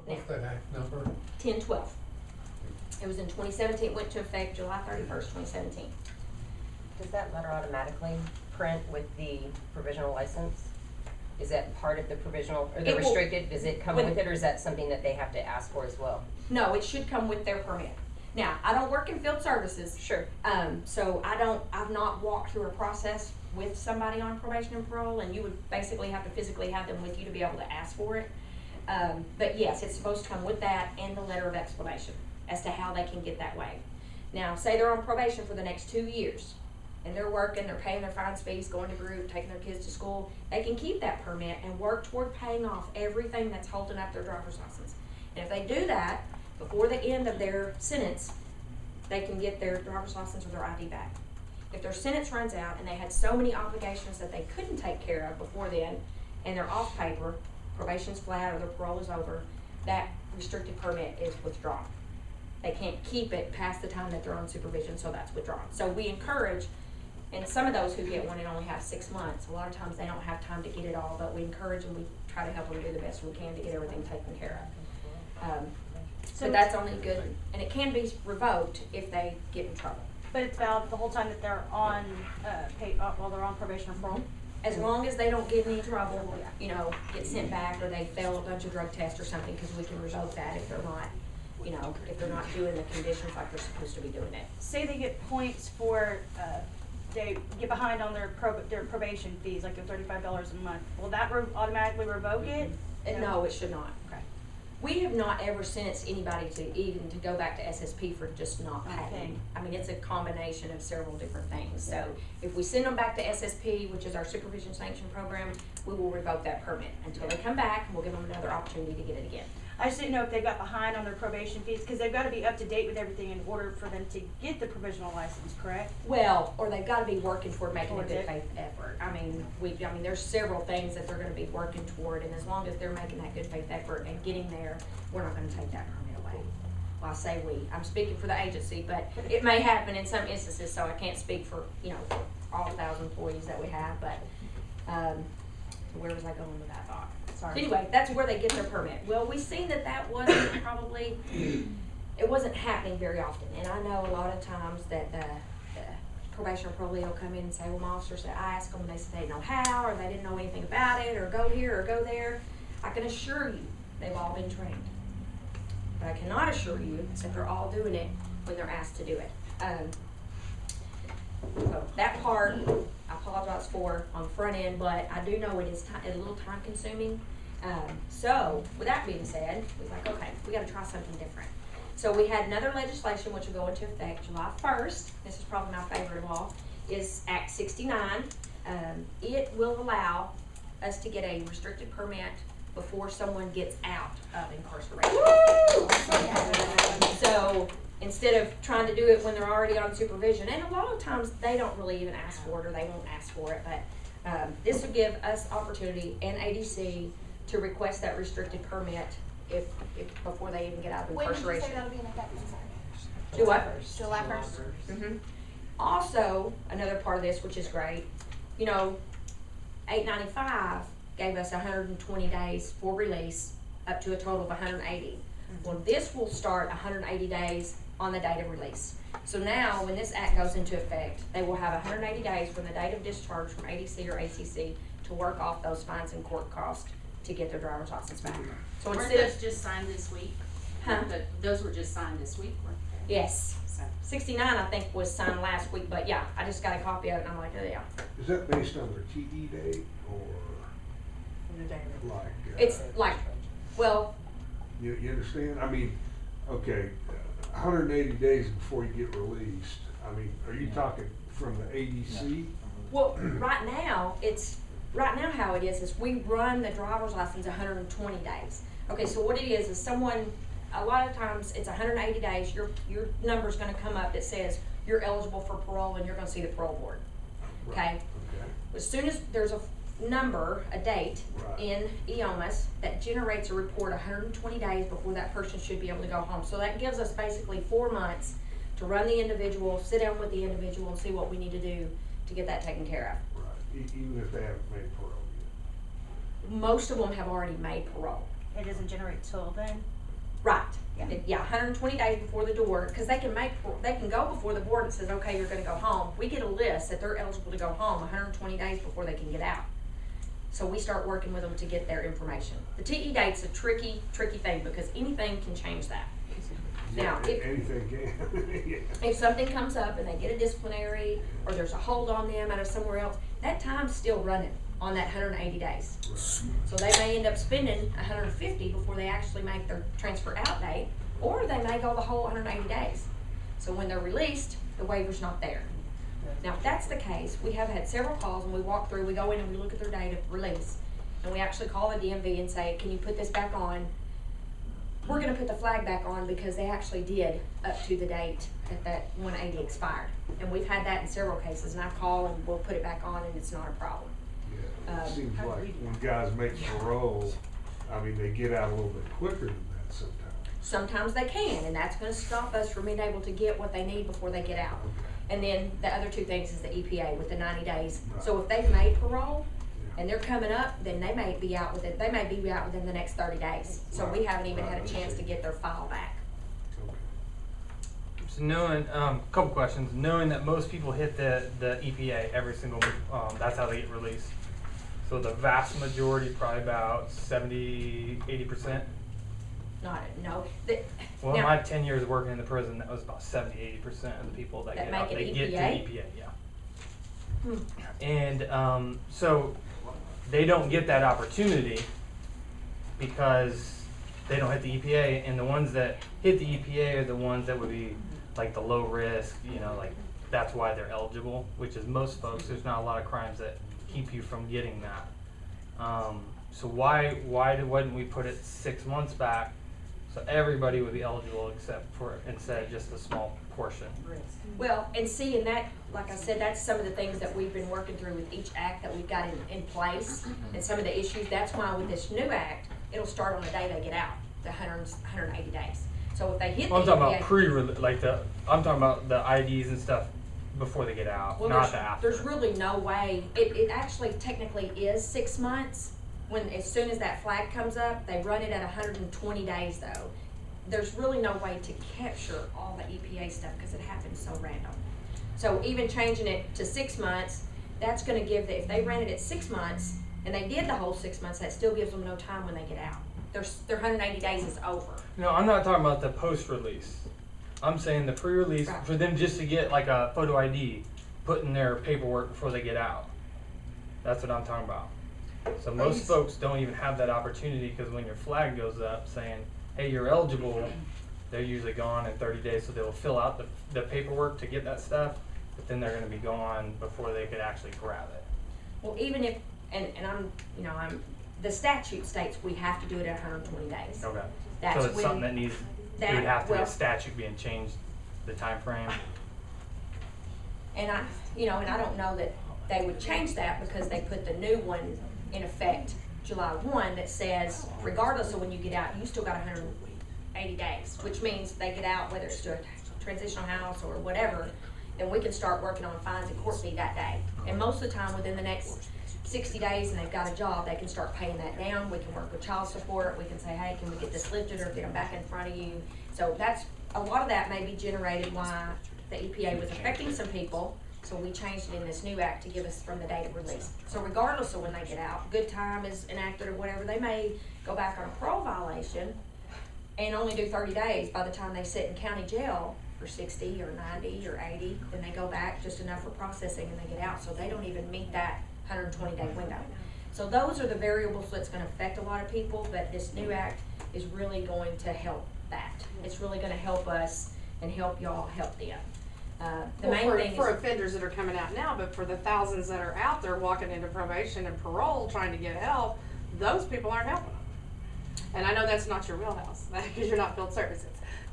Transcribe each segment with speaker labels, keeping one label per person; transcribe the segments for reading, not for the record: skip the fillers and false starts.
Speaker 1: What's that act number?
Speaker 2: 1012. It was in 2017, went to effect July 31st, 2017.
Speaker 3: Does that letter automatically print with the provisional license? Is that part of the provisional, or the restricted, does it come with it, or is that something that they have to ask for as well?
Speaker 2: No, it should come with their permit. Now, I don't work in field services.
Speaker 3: Sure.
Speaker 2: So I've not walked through a process with somebody on probation and parole, and you would basically have to physically have them with you to be able to ask for it. But yes, it's supposed to come with that and the letter of explanation as to how they can get that way. Now, say they're on probation for the next 2 years, and they're working, they're paying their fines, fees, going to group, taking their kids to school, they can keep that permit and work toward paying off everything that's holding up their driver's license. And if they do that before the end of their sentence, they can get their driver's license or their ID back. If their sentence runs out and they had so many obligations that they couldn't take care of before then, and they're off paper, probation's flat or their parole is over, that restricted permit is withdrawn. They can't keep it past the time that they're on supervision, so that's withdrawn. So we encourage, and some of those who get one and only have 6 months, a lot of times they don't have time to get it all, but we encourage them, we try to help them do the best we can to get everything taken care of. So that's only good, and it can be revoked if they get in trouble.
Speaker 4: But it's valid the whole time that they're on while they're on probation or parole?
Speaker 2: As long as they don't get in any trouble, you know, get sent back, or they fail a bunch of drug tests or something, because we can revoke that if they're not, you know, if they're not doing the conditions like they're supposed to be doing it.
Speaker 4: Say they get points for, they get behind on their probation fees, like they're $35 a month. Will that automatically revoke it?
Speaker 2: No, it should not. Okay. We have not ever sentenced anybody to go back to SSP for just not paying. I mean, it's a combination of several different things. So if we send them back to SSP, which is our supervision sanction program, we will revoke that permit until they come back, and we'll give them another opportunity to get it again.
Speaker 4: I just didn't know if they got behind on their probation fees, because they've got to be up to date with everything in order for them to get the provisional license, correct?
Speaker 2: Well, or they've got to be working toward making a good faith effort. I mean, there's several things that they're going to be working toward, and as long as they're making that good faith effort and getting there, we're not going to take that permit away. Well, I say we. I'm speaking for the agency, but it may happen in some instances, so I can't speak for, you know, all 1,000 employees that we have, but where was I going with that thought? Sorry. Anyway, that's where they get their permit. Well, we've seen that wasn't probably, it wasn't happening very often. And I know a lot of times that the probation or parolee will come in and say, well, my officer said, I asked them, and they said they didn't know how, or they didn't know anything about it, or go here, or go there. I can assure you they've all been trained. But I cannot assure you that they're all doing it when they're asked to do it. So that part, I apologize for on the front end, but I do know it is a little time consuming. So with that being said, we was like, okay, we got to try something different. So we had another legislation which will go into effect July 1st. This is probably my favorite of all, is Act 69. It will allow us to get a restricted permit before someone gets out of incarceration. So instead of trying to do it when they're already on supervision, and a lot of times they don't really even ask for it, or they won't ask for it, but this will give us opportunity and ADC to request that restricted permit if before they even get out of incarceration.
Speaker 5: When did you say that'll be in effect? I'm sorry.
Speaker 2: Do what?
Speaker 5: July 1st.
Speaker 2: Also, another part of this, which is great, you know, 895 gave us 120 days for release, up to a total of 180. Well, this will start 180 days on the date of release. So now, when this act goes into effect, they will have 180 days from the date of discharge from ADC or ACC to work off those fines and court costs to get their driver's license back. So
Speaker 6: weren't
Speaker 2: instead
Speaker 6: those just signed this week?
Speaker 2: Huh?
Speaker 6: Those were just signed this week, weren't they?
Speaker 2: Yes. 69, I think, was signed last week, but yeah, I just got a copy of it, and I'm like, oh yeah.
Speaker 1: Is that based on their TD date, or like?
Speaker 2: It's like, well,
Speaker 1: You understand? I mean, okay, 180 days before you get released. I mean, are you talking from the ADC?
Speaker 2: well, right now how it is we run the driver's license 120 days. Okay, so what it is someone, a lot of times it's 180 days, your number's gonna come up that says you're eligible for parole, and you're gonna see the parole board. Okay?
Speaker 1: Right. Okay.
Speaker 2: As soon as there's a number, a date
Speaker 1: Right.
Speaker 2: in EOMAS that generates a report 120 days before that person should be able to go home. So that gives us basically 4 months to run the individual, sit down with the individual, and see what we need to do to get that taken care of.
Speaker 1: Right. Even if they haven't made parole yet.
Speaker 2: Most of them have already made parole.
Speaker 4: It doesn't generate till then?
Speaker 2: Right.
Speaker 4: Yeah.
Speaker 2: Yeah, 120 days before the door, because they can go before the board and says, okay, you're gonna go home. We get a list that they're eligible to go home 120 days before they can get out. So we start working with them to get their information. The TE date's a tricky thing because anything can change that. Now,
Speaker 1: Yeah, anything can. Yeah.
Speaker 2: if something comes up and they get a disciplinary or there's a hold on them out of somewhere else, that time's still running on that 180 days.
Speaker 1: Right.
Speaker 2: So they may end up spending 150 before they actually make their transfer out date, or they may go the whole 180 days. So when they're released, the waiver's not there. Now, if that's the case, we have had several calls and we walk through, we go in and we look at their date of release, and we actually call the DMV and say, can you put this back on? We're gonna put the flag back on because they actually did up to the date that that 180 expired. And we've had that in several cases, and I call and we'll put it back on and it's not a problem.
Speaker 1: Yeah, it seems like when guys make parole, I mean, they get out a little bit quicker than that sometimes.
Speaker 2: Sometimes they can, and that's gonna stop us from being able to get what they need before they get out. And then the other two things is the EPA with the 90 days. So if they've made parole and they're coming up, then they may be out within the next 30 days. So we haven't even had a chance to get their file back.
Speaker 1: Okay.
Speaker 7: So knowing, couple questions. Knowing that most people hit the EPA every single, that's how they get released. So the vast majority, probably about 70, 80%.
Speaker 2: No.
Speaker 7: Well,
Speaker 2: Now-
Speaker 7: my 10 years working in the prison, that was about 70, 80% of the people that
Speaker 2: That
Speaker 7: get
Speaker 2: make
Speaker 7: out.
Speaker 2: it
Speaker 7: They get to
Speaker 2: EPA?
Speaker 7: EPA, yeah. And so they don't get that opportunity because they don't hit the EPA, and the ones that hit the EPA are the ones that would be like the low risk, like that's why they're eligible, which is most folks. There's not a lot of crimes that keep you from getting that. So why wouldn't we put it 6 months back so everybody would be eligible instead of just a small portion?
Speaker 2: Well, and that, like I said, that's some of the things that we've been working through with each act that we've got in place, and some of the issues. That's why with this new act, it'll start on the day they get out, the 180 days. So if they hit
Speaker 7: Well, I'm
Speaker 2: the
Speaker 7: talking
Speaker 2: EPA,
Speaker 7: about I'm talking about the IDs and stuff before they get out,
Speaker 2: well,
Speaker 7: not the after.
Speaker 2: there's really no way. It actually technically is 6 months. As soon as that flag comes up, they run it at 120 days though. There's really no way to capture all the EPA stuff because it happens so random. So even changing it to 6 months, that's gonna give, if they ran it at 6 months and they did the whole 6 months, that still gives them no time when they get out. Their 180 days is over.
Speaker 7: No, I'm not talking about the post-release. I'm saying the pre-release,
Speaker 2: Right.
Speaker 7: for them just to get like a photo ID, put in their paperwork before they get out. That's what I'm talking about. So most folks don't even have that opportunity because when your flag goes up saying, hey, you're eligible, they're usually gone in 30 days, so they'll fill out the paperwork to get that stuff, but then they're gonna be gone before they could actually grab it.
Speaker 2: Well, even if, and the statute states we have to do it at 120 days.
Speaker 7: Okay.
Speaker 2: That's
Speaker 7: So it's
Speaker 2: when-
Speaker 7: something that needs, it would have to be a statute being changed, the time frame.
Speaker 2: And I don't know that they would change that because they put the new one in effect July 1 that says regardless of when you get out, you still got 180 days, which means they get out, whether it's to a transitional house or whatever, then we can start working on fines and court fee that day. And most of the time within the next 60 days and they've got a job, they can start paying that down. We can work with child support. We can say, hey, can we get this lifted or get them back in front of you? So that's, a lot of that may be generated why the EPA was affecting some people. So we changed it in this new act to give us from the date of release. So regardless of when they get out, good time is enacted or whatever, they may go back on a parole violation and only do 30 days. By the time they sit in county jail for 60 or 90 or 80, then they go back just enough for processing and they get out. So they don't even meet that 120-day window. So those are the variables that's going to affect a lot of people, but this new act is really going to help that. It's really going to help us and help y'all help them. The main thing
Speaker 8: for
Speaker 2: is,
Speaker 8: offenders that are coming out now, but for the thousands that are out there walking into probation and parole trying to get help, those people aren't helping them. And I know that's not your wheelhouse because you're not field services,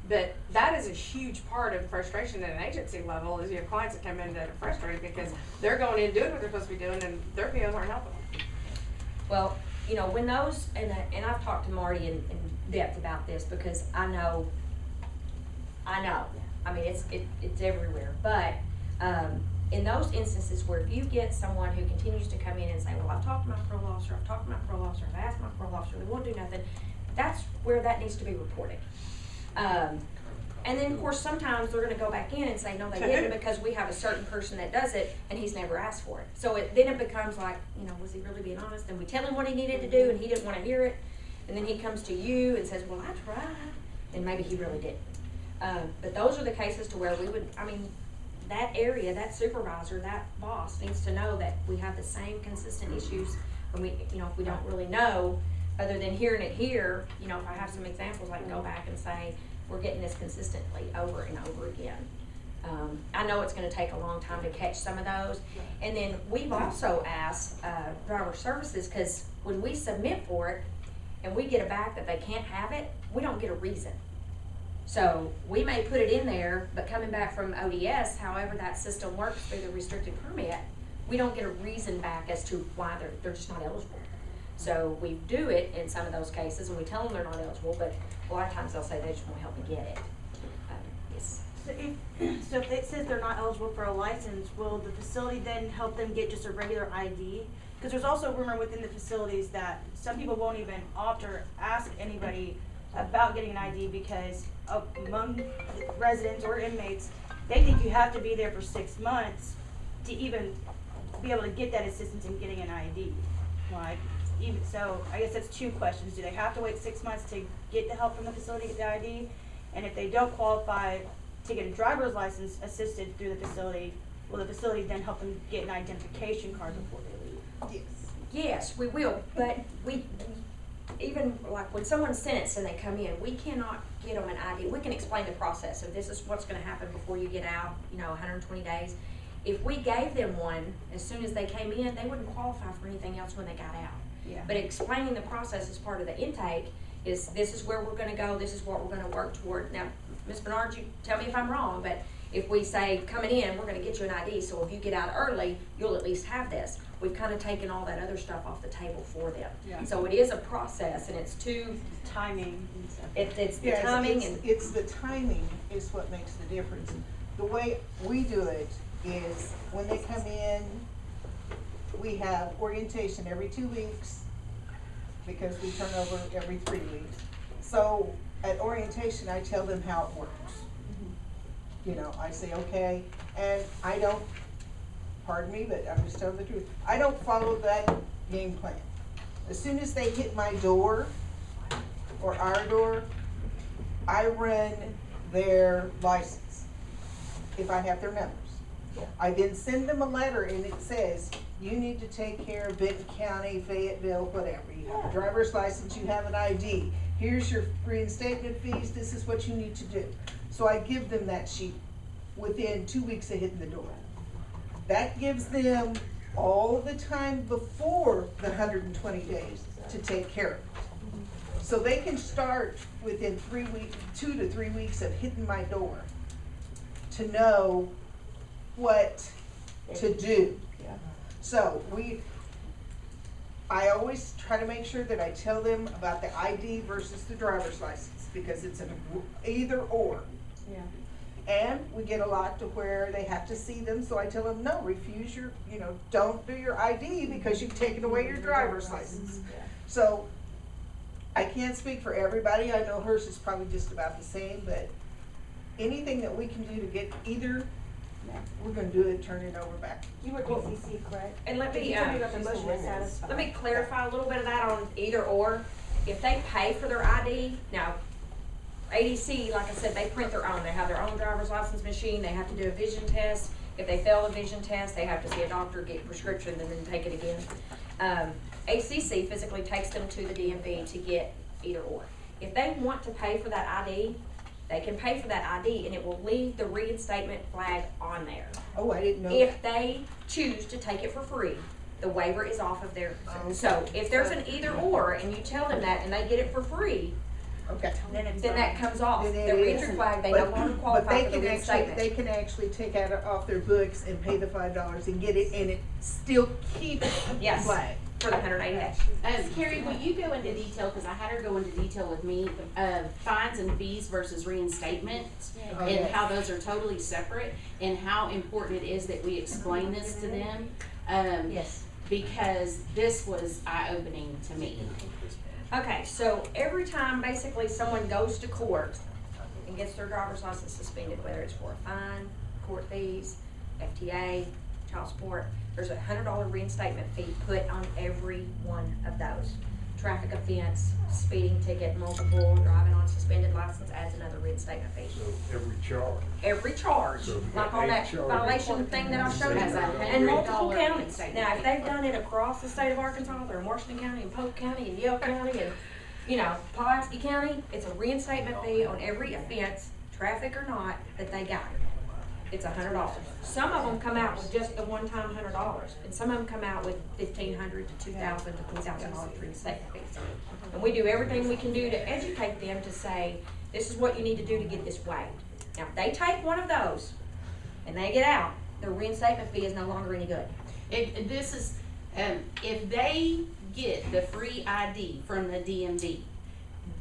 Speaker 8: but that is a huge part of frustration at an agency level is your clients that come in that are frustrated because they're going in doing what they're supposed to be doing and their POs aren't helping them.
Speaker 2: well, when those, and I've talked to Marty in depth about this because I know, I mean, it's everywhere, but in those instances where if you get someone who continues to come in and say, well, I've talked to my parole officer, I've asked my parole officer, they won't do nothing, that's where that needs to be reported. And then, of course, sometimes they're gonna go back in and say, no, they didn't, because we have a certain person that does it, and he's never asked for it. So then it becomes like, you know, was he really being honest? And we tell him what he needed to do, and he didn't wanna hear it. And then he comes to you and says, well, I tried, and maybe he really didn't. But those are the cases to where we would, I mean, that area, that supervisor, that boss needs to know that we have the same consistent issues when we, you know, if we don't really know, other than hearing it here, you know, if I have some examples, I can go back and say, we're getting this consistently over and over again. I know it's gonna take a long time to catch some of those. And then we've also asked, driver services, cause when we submit for it and we get it back that they can't have it, we don't get a reason. So we may put it in there, but coming back from ODS, however that system works through the restricted permit, we don't get a reason back as to why they're just not eligible. So we do it in some of those cases, and we tell them they're not eligible, but a lot of times they'll say they just won't help me get it. Yes.
Speaker 4: So if it says they're not eligible for a license, will the facility then help them get just a regular ID? Because there's also rumor within the facilities that some people won't even opt or ask anybody about getting an ID because among residents or inmates, they think you have to be there for 6 months to even be able to get that assistance in getting an ID. Like, even so, I guess that's two questions. Do they have to wait 6 months to get the help from the facility to get the ID? And if they don't qualify to get a driver's license assisted through the facility, will the facility then help them get an identification card before they leave?
Speaker 2: Yes, we will, but we even like when someone's sentenced and they come in, we cannot get them an ID. We can explain the process of this is what's gonna happen before you get out, you know, 120 days. If we gave them one as soon as they came in, they wouldn't qualify for anything else when they got out.
Speaker 4: Yeah.
Speaker 2: But explaining the process as part of the intake is this is where we're gonna go, this is what we're gonna work toward. Now, Ms. Bernard, you tell me if I'm wrong, but if we say coming in, we're gonna get you an ID, so if you get out early, you'll at least have this. We've kind of taken all that other stuff off the table for them.
Speaker 4: Yeah.
Speaker 2: So it is a process, and it's too,
Speaker 4: Timing and stuff.
Speaker 2: it's the
Speaker 9: Yes,
Speaker 2: timing and.
Speaker 9: it's the timing is what makes the difference. The way we do it is when they come in, we have orientation every 2 weeks because we turn over every 3 weeks. So at orientation, I tell them how it works. You know, I say, okay, and I don't, pardon me, but I'm just telling the truth. I don't follow that game plan. As soon as they hit my door or our door, I run their license, if I have their numbers. I then send them a letter and it says, you need to take care of Benton County, Fayetteville, whatever. You have a driver's license, you have an ID. Here's your reinstatement fees, this is what you need to do. So I give them that sheet within 2 weeks of hitting the door. That gives them all the time before the 120 days to take care of it. So they can start within 3 weeks, 2 to 3 weeks of hitting my door to know what to do. So I always try to make sure that I tell them about the ID versus the driver's license because it's an either or.
Speaker 4: Yeah.
Speaker 9: And we get a lot to where they have to see them, so I tell them, no, refuse your, you know, don't do your ID because you've taken away your driver's license. So I can't speak for everybody. I know hers is probably just about the same, but anything that we can do to get either, we're gonna do it, turn it over back.
Speaker 4: You were DCC, correct?
Speaker 2: And let me,
Speaker 4: You told me about the motion to satisfy.
Speaker 2: let me clarify a little bit of that on either or. If they pay for their ID, now, ADC, like I said, they print their own. They have their own driver's license machine. They have to do a vision test. If they fail the vision test, they have to see a doctor, get prescription, and then take it again. ACC physically takes them to the DMV to get either or. If they want to pay for that ID, they can pay for that ID, and it will leave the reinstatement flag on there.
Speaker 9: Oh, I didn't know that.
Speaker 2: If they choose to take it for free, the waiver is off of their, so if there's an either or and you tell them that and they get it for free,
Speaker 9: Okay.
Speaker 2: then that comes off.
Speaker 9: Then
Speaker 2: The
Speaker 9: it
Speaker 2: reentry
Speaker 9: is.
Speaker 2: flag, they no longer qualify for the reinstatement.
Speaker 9: They can actually take out off their books and pay the $5 and get it, and it still keeps the
Speaker 2: Yes.
Speaker 9: flag.
Speaker 2: For the 180 days.
Speaker 6: Carrie, will you go into detail, because I had her go into detail with me, fines and fees versus reinstatement,
Speaker 9: Oh,
Speaker 6: and
Speaker 9: yes.
Speaker 6: how those are totally separate, and how important it is that we explain this to them.
Speaker 2: Yes.
Speaker 6: because this was eye-opening to me.
Speaker 2: Okay, so every time basically someone goes to court and gets their driver's license suspended, whether it's for a fine, court fees, FTA, child support, there's a $100 reinstatement fee put on every one of those. Traffic offense, speeding ticket, multiple, driving on suspended license adds another reinstatement fee.
Speaker 1: So every charge.
Speaker 2: Every charge,
Speaker 1: So if you
Speaker 2: like
Speaker 1: got
Speaker 2: on
Speaker 1: 8
Speaker 2: that
Speaker 1: charges.
Speaker 2: violation thing that I showed you,
Speaker 6: Has a
Speaker 2: and multiple
Speaker 6: $100
Speaker 2: counties.
Speaker 6: reinstatement
Speaker 2: Now, if
Speaker 6: fee.
Speaker 2: they've done it across the state of Arkansas, they're in Washington County and Polk County and Yale County and, you know, Pulaski County, it's a reinstatement fee on every offense, traffic or not, that they got. It's $100. Some of them come out with just the one-time $100, and some of them come out with $1,500 to $2,000 to $3,000 reinstatement fees. And we do everything we can do to educate them to say, this is what you need to do to get this waived. Now, if they take one of those and they get out, their reinstatement fee is no longer any good.
Speaker 6: This is, if they get the free ID from the DMV,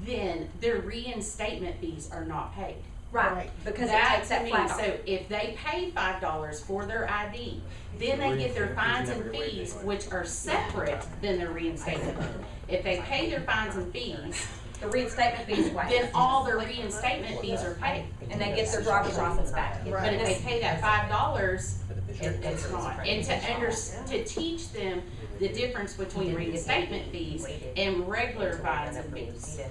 Speaker 6: then their reinstatement fees are not paid.
Speaker 2: Right, because it
Speaker 6: That
Speaker 2: takes
Speaker 6: to
Speaker 2: that
Speaker 6: me,
Speaker 2: flat off.
Speaker 6: so if they pay $5 for their ID, then they get their fines and fees, which are separate than their reinstatement. If they pay their fines and fees,
Speaker 2: The reinstatement fee is waived,
Speaker 6: then all their reinstatement fees are paid.
Speaker 2: and they get their driver's license back.
Speaker 6: But if they pay that $5, it's not. And to teach them the difference between reinstatement fees and regular fines and fees.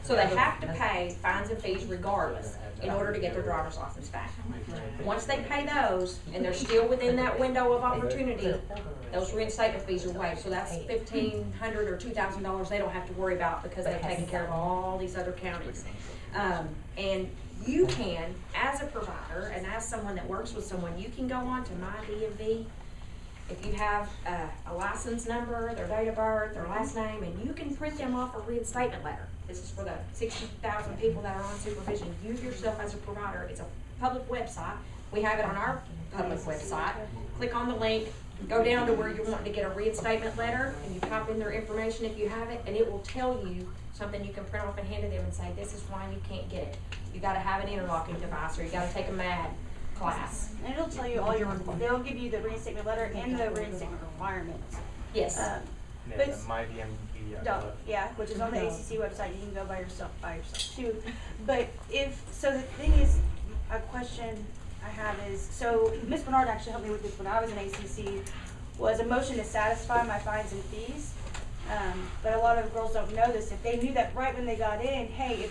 Speaker 2: So they have to pay fines and fees regardless in order to get their driver's license back. Once they pay those, and they're still within that window of opportunity, those reinstatement fees are waived. So that's $1,500 or $2,000 they don't have to worry about because they've taken care of all these other counties. And you can, as a provider and as someone that works with someone, you can go on to My DMV. If you have a license number, their date of birth, their last name, and you can print them off a reinstatement letter. This is for the 60,000 people that are on supervision. You yourself as a provider, it's a public website. We have it on our public website. Click on the link, go down to where you're wanting to get a reinstatement letter, and you type in their information if you have it, and it will tell you something you can print off and hand to them and say, this is why you can't get it. You gotta have an interlocking device, or you gotta take a MAD class.
Speaker 4: And it'll tell you all your, they'll give you the reinstatement letter and the reinstatement requirements.
Speaker 2: Yes.
Speaker 7: Yeah,
Speaker 4: But
Speaker 7: the My DMV,
Speaker 4: Yeah, which is on the ACC website, you can go by yourself too. But so the thing is, a question I have is, so Ms. Bernard actually helped me with this when I was in ACC, was a motion to satisfy my fines and fees. But a lot of girls don't know this. If they knew that right when they got in, hey,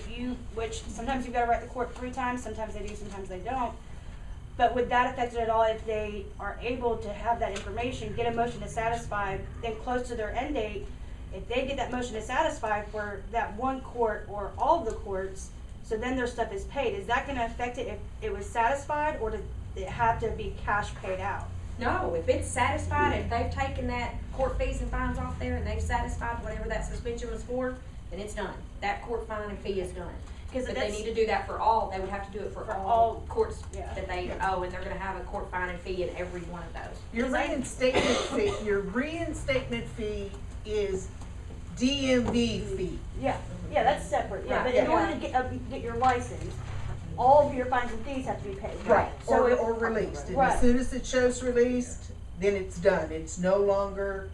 Speaker 4: which sometimes you've got to write the court 3 times, sometimes they do, sometimes they don't. But would that affect it at all if they are able to have that information, get a motion to satisfy, then close to their end date, if they get that motion to satisfy for that one court or all of the courts, so then their stuff is paid, is that gonna affect it if it was satisfied, or does it have to be cash paid out?
Speaker 2: No, if it's satisfied, if they've taken that court fees and fines off there and they've satisfied whatever that suspension was for, then it's done. That court fine and fee is done. But they need to do that for all, they would have to do it for all courts that they owe, and they're gonna have a court fine and fee in every one of those.
Speaker 9: Your reinstatement fee is DMV fee.
Speaker 4: Yeah, that's separate, yeah, but in order to get your license, all of your fines and fees have to be paid. So
Speaker 9: Or released, and as soon as it shows released, then it's done, it's no longer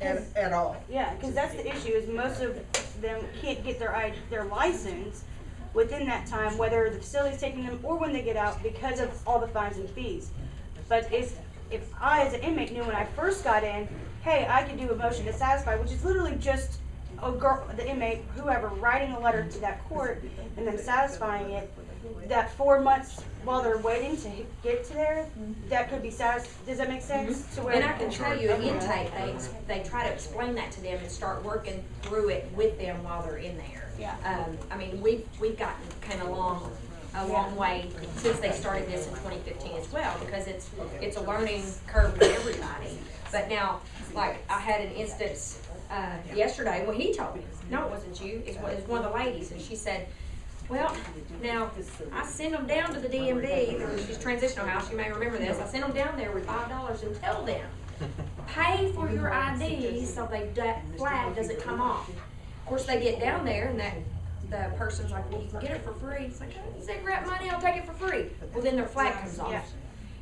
Speaker 9: at all.
Speaker 4: Yeah, because that's the issue, is most of them can't get their license within that time, whether the facility's taking them or when they get out, because of all the fines and fees. But if I, as an inmate, knew when I first got in, hey, I could do a motion to satisfy, which is literally just a girl, the inmate, whoever, writing a letter to that court and then satisfying it, that 4 months while they're waiting to get to there, that could be does that make sense? To where
Speaker 2: And I can tell you, in intake, they try to explain that to them and start working through it with them while they're in there.
Speaker 4: Yeah.
Speaker 2: I mean, we've gotten kind of a long way since they started this in 2015 as well, because it's a learning curve for everybody. But now, like, I had an instance yesterday, well, he told me, no, it wasn't you, it was one of the ladies, and she said, well, now, I sent them down to the DMV, she's transitional house, you may remember this, I sent them down there with $5 and tell them, pay for your ID so that flag doesn't come off. Of course, they get down there and the person's like, well, you can get it for free. It's like, cigarette money, I'll take it for free. Well, then their flag comes off.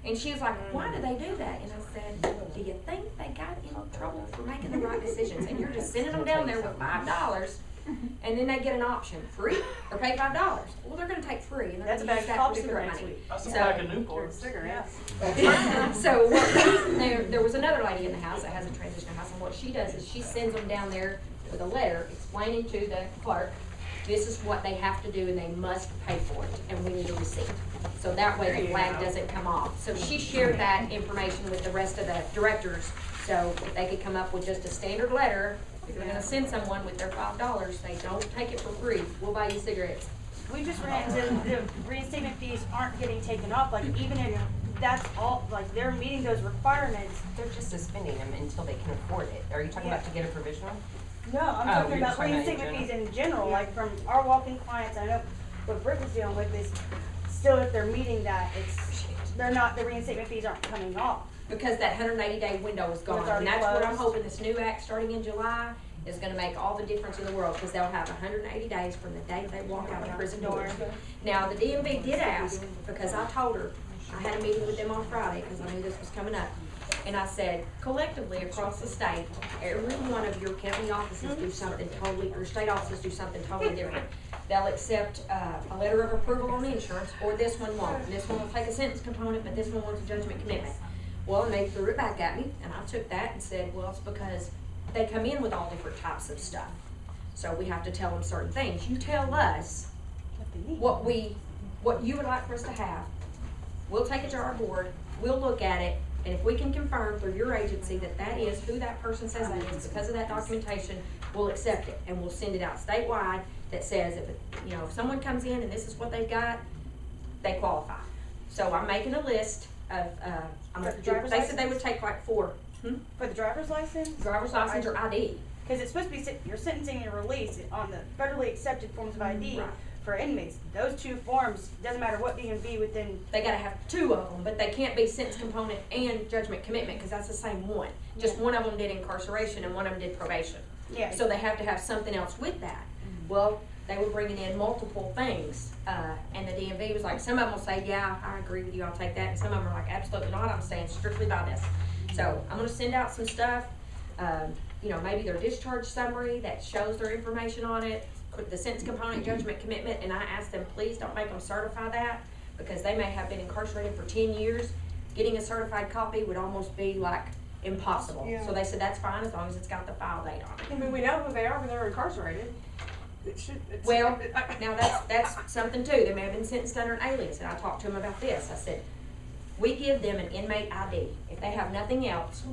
Speaker 2: And she was like, why do they do that? And I said, do you think they got in trouble for making the right decisions? And you're just sending them down there with $5, and then they get an option, free or pay $5. Well, they're gonna take free, and they're
Speaker 4: That's
Speaker 2: gonna
Speaker 4: a
Speaker 2: use
Speaker 4: bag
Speaker 2: that
Speaker 4: of
Speaker 2: particular
Speaker 4: cigarettes.
Speaker 2: money.
Speaker 8: That's a
Speaker 2: So-
Speaker 8: bag of Newports. Cigarettes.
Speaker 2: So there was another lady in the house that has a transitional house, and what she does is she sends them down there with a letter explaining to the clerk, this is what they have to do and they must pay for it, and we need a receipt. So that way the flag doesn't come off. So she shared that information with the rest of the directors, so if they could come up with just a standard letter, if you're gonna send someone with their $5, they don't take it for free, we'll buy you cigarettes.
Speaker 4: We just ran into the reinstatement fees aren't getting taken off, like even if that's all, like they're meeting those requirements.
Speaker 3: They're just suspending them until they can afford it. Are you talking about to get a provisional?
Speaker 4: No, I'm
Speaker 3: Oh,
Speaker 4: talking
Speaker 3: you're
Speaker 4: about
Speaker 3: just talking about in
Speaker 4: reinstatement fees
Speaker 3: general?
Speaker 4: in general, like from our walk-in clients, I know what Britt was dealing with is still if they're meeting that, they're not, the reinstatement fees aren't coming off.
Speaker 2: Because that 180-day window is gone,
Speaker 4: It's already
Speaker 2: and that's what I'm
Speaker 4: closed.
Speaker 2: hoping this new act starting in July is gonna make all the difference in the world, because they'll have 180 days from the day they walk out the prison door. Now, the DMV did ask, because I told her, I had a meeting with them on Friday, because I knew this was coming up, and I said, collectively across the state, every one of your county offices do something totally, or state offices do something totally different. They'll accept a letter of approval on the insurance, or this one won't. And this one will take a sentence component, but this one wants a judgment commitment. Well, and they threw it back at me, and I took that and said, well, it's because they come in with all different types of stuff. So we have to tell them certain things. You tell us what you would like for us to have. We'll take it to our board, we'll look at it, and if we can confirm through your agency that that is who that person says it is, because of that documentation, we'll accept it, and we'll send it out statewide that says if someone comes in and this is what they've got, they qualify. So I'm making a list of, they said they would take like 4.
Speaker 4: For the driver's license?
Speaker 2: Driver's license or ID.
Speaker 4: Because it's supposed to be, your sentencing and release on the federally accepted forms of ID
Speaker 2: Right.
Speaker 4: for inmates. Those 2 forms, doesn't matter what DMV within,
Speaker 2: They gotta have 2 of them, but they can't be sentence component and judgment commitment, because that's the same one. Just one of them did incarceration and one of them did probation.
Speaker 4: yeah.
Speaker 2: So they have to have something else with that. Well, they were bringing in multiple things, and the DMV was like, some of them will say, yeah, I agree with you, I'll take that, and some of them are like, absolutely not, I'm staying strictly by this. So I'm gonna send out some stuff, maybe their discharge summary that shows their information on it, put the sentence component, judgment commitment, and I asked them, please don't make them certify that, because they may have been incarcerated for 10 years. Getting a certified copy would almost be like impossible.
Speaker 9: Yeah.
Speaker 2: So they said, that's fine, as long as it's got the file date on it.
Speaker 8: I mean, we know who they are when they're incarcerated.
Speaker 2: Well, now that's something too, they may have been sentenced under an alias, and I talked to them about this, I said, we give them an inmate ID, if they have nothing else,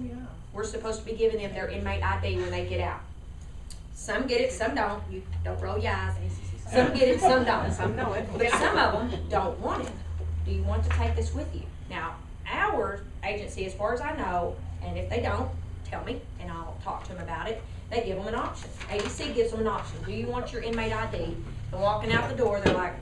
Speaker 2: we're supposed to be giving them their inmate ID when they get out. Some get it, some don't, you don't roll your eyes, some get it, some don't.
Speaker 8: Some know it.
Speaker 2: But some of them don't want it. Do you want to take this with you? Now, our agency, as far as I know, and if they don't, tell me, and I'll talk to them about it, they give them an option. ADC gives them an option. Do you want your inmate ID? And walking out the door, they're like,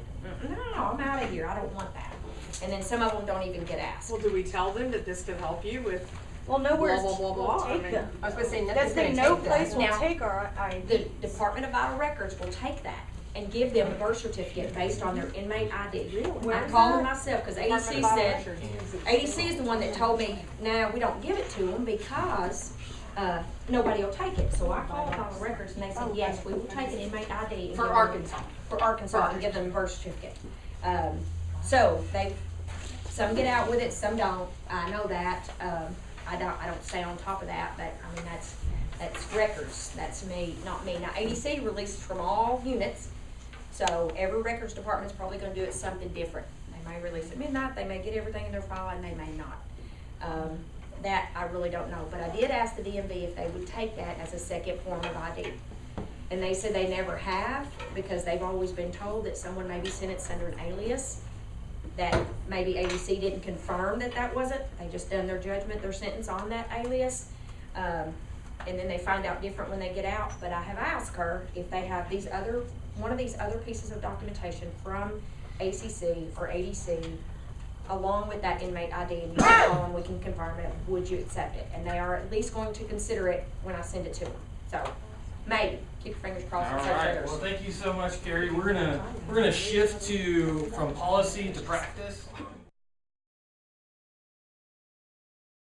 Speaker 2: no, I'm out of here, I don't want that. And then some of them don't even get asked.
Speaker 8: Well, do we tell them that this could help you with
Speaker 4: Well, nowhere
Speaker 8: blah, blah, blah, blah?
Speaker 4: will
Speaker 8: I
Speaker 4: take
Speaker 8: mean,
Speaker 4: them.
Speaker 3: I was gonna say,
Speaker 4: That's
Speaker 3: nothing's
Speaker 4: the
Speaker 3: gonna
Speaker 4: no
Speaker 3: take
Speaker 4: place
Speaker 3: that.
Speaker 4: will
Speaker 2: Now,
Speaker 4: take our
Speaker 2: The
Speaker 4: ID.
Speaker 2: Department of Vital Records will take that and give them a birth certificate based on their inmate ID. I called them myself, because ADC said, ADC is the one that told me, no, we don't give it to them because nobody will take it. So I called Vital Records and they said, yes, we will take an inmate ID. and
Speaker 8: For
Speaker 2: give them-
Speaker 8: Arkansas.
Speaker 2: For Arkansas, and give them a birth certificate. So some get out with it, some don't. I know that. I don't stay on top of that, but I mean, that's records. That's me, not me. Now, ADC releases from all units, so every records department's probably gonna do it something different. They may release at midnight, they may get everything in their file, and they may not. That I really don't know, but I did ask the DMV if they would take that as a second form of ID. And they said they never have, because they've always been told that someone may be sentenced under an alias, that maybe ADC didn't confirm that that wasn't, they just done their judgment, their sentence on that alias. And then they find out different when they get out, but I have asked her if they have one of these other pieces of documentation from ACC or ADC, along with that inmate ID, and you can call them, we can confirm it, would you accept it? And they are at least going to consider it when I send it to them, so, maybe, keep your fingers crossed.
Speaker 7: All right, well, thank you so much, Carrie. We're gonna shift from policy to practice.